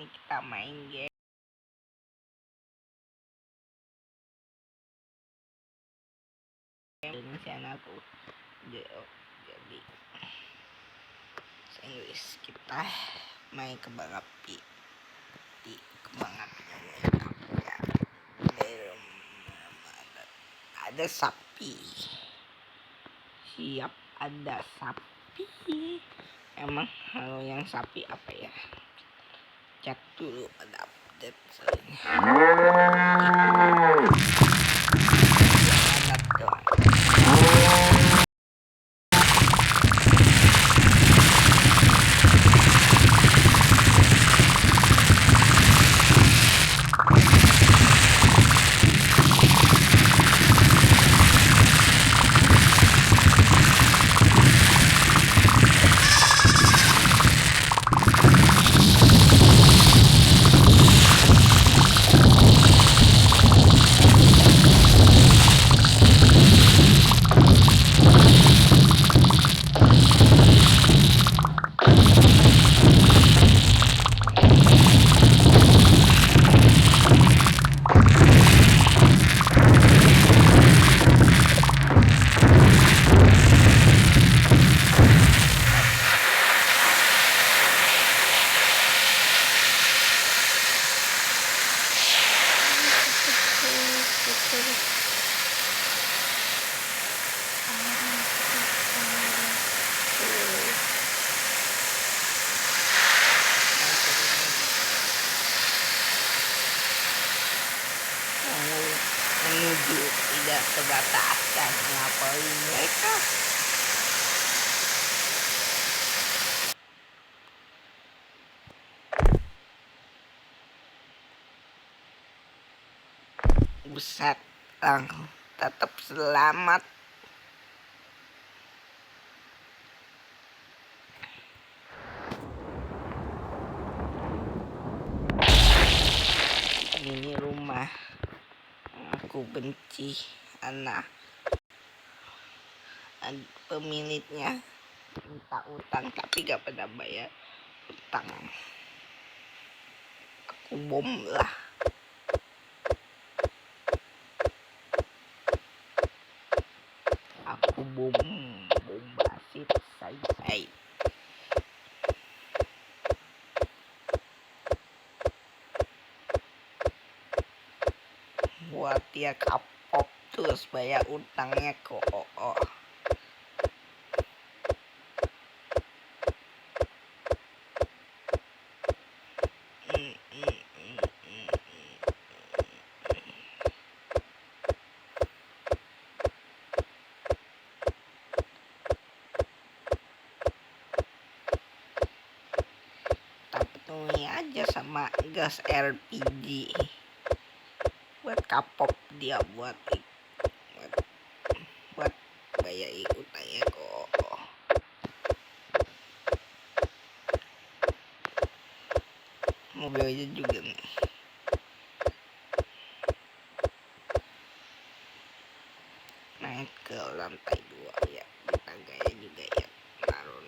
nih kita main game. Indonesia aku jadi Inggris kita main kembang api di kembang apinya ya. Ada sapi, siap ada sapi. Emang kalau yang sapi apa ya, cek dulu ada update soalnya. Menuju tidak terbatasan ngapain mereka. Buset, tetap selamat. Ini rumah aku benci, anak pemiliknya minta utang tapi gak pernah bayar utang. Aku bom lah. Aku bom basit say. Buat dia kapok terus bayar utangnya ke OO. Penuhi aja sama gas LPG buat kapok dia, buat bayar utangnya kok. Mobilnya juga nih naik ke lantai 2 ya, di tangganya juga ya, naruh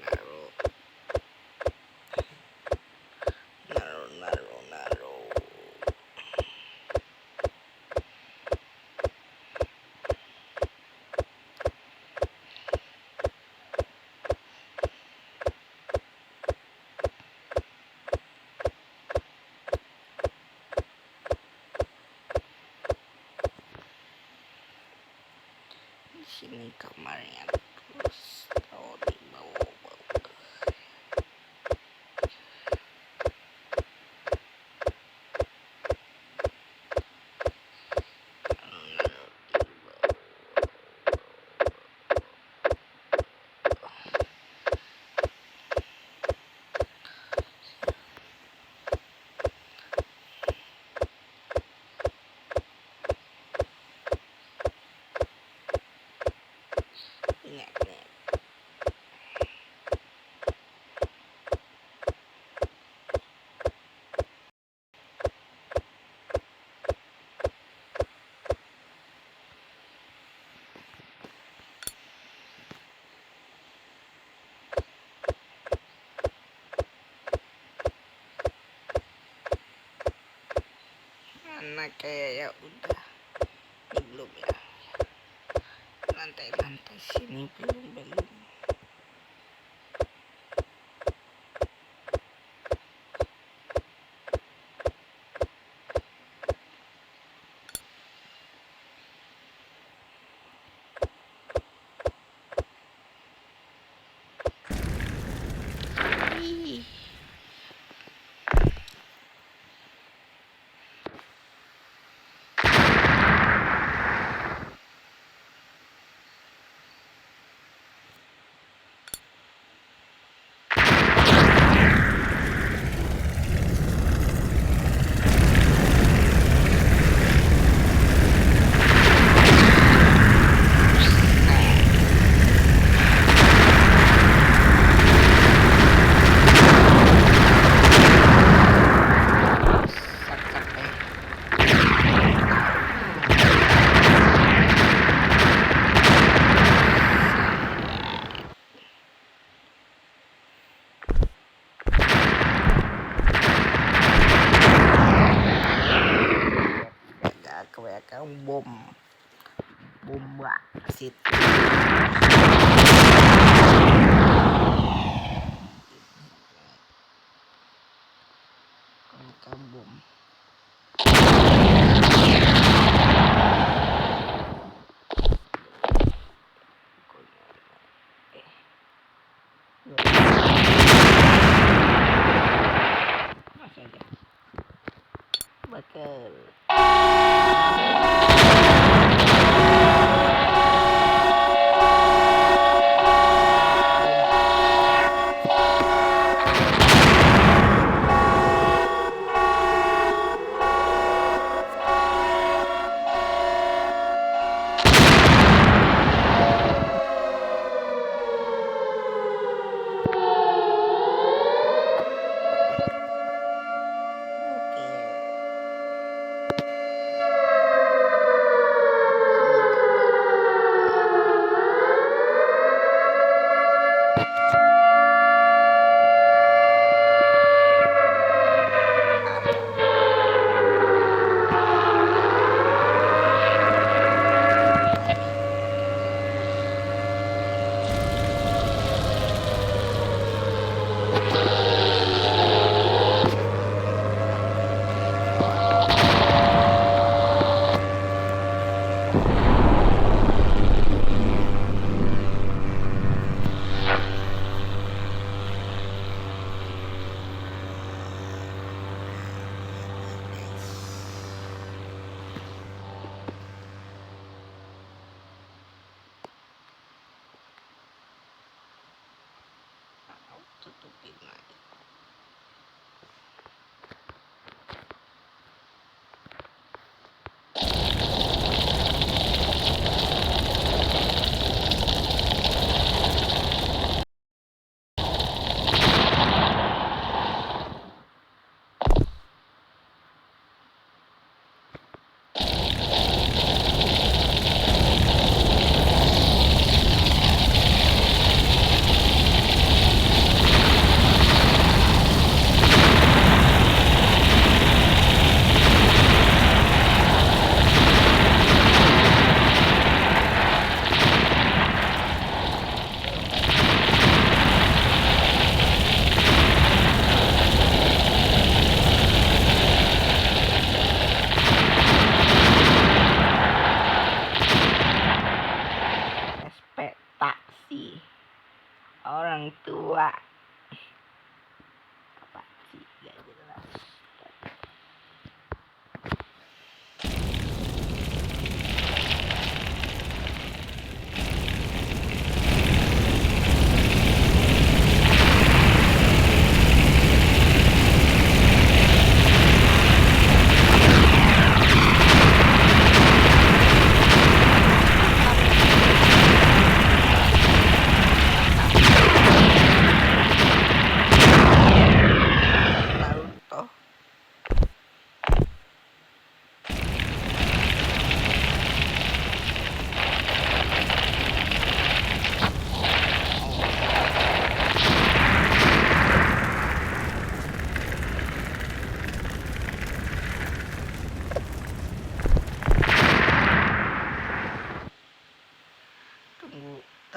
di sini kamarnya. Terus taruh di bawah. Ini sana kayak ya udah belum ya, lantai-lantai sini belum. Ih. Kebanyakan bom wasit. Kebanyakan bom. Mas aja. Bakal. Tutupin lagi.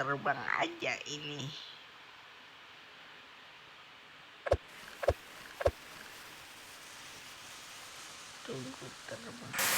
terbang aja ini. Tunggu terbang.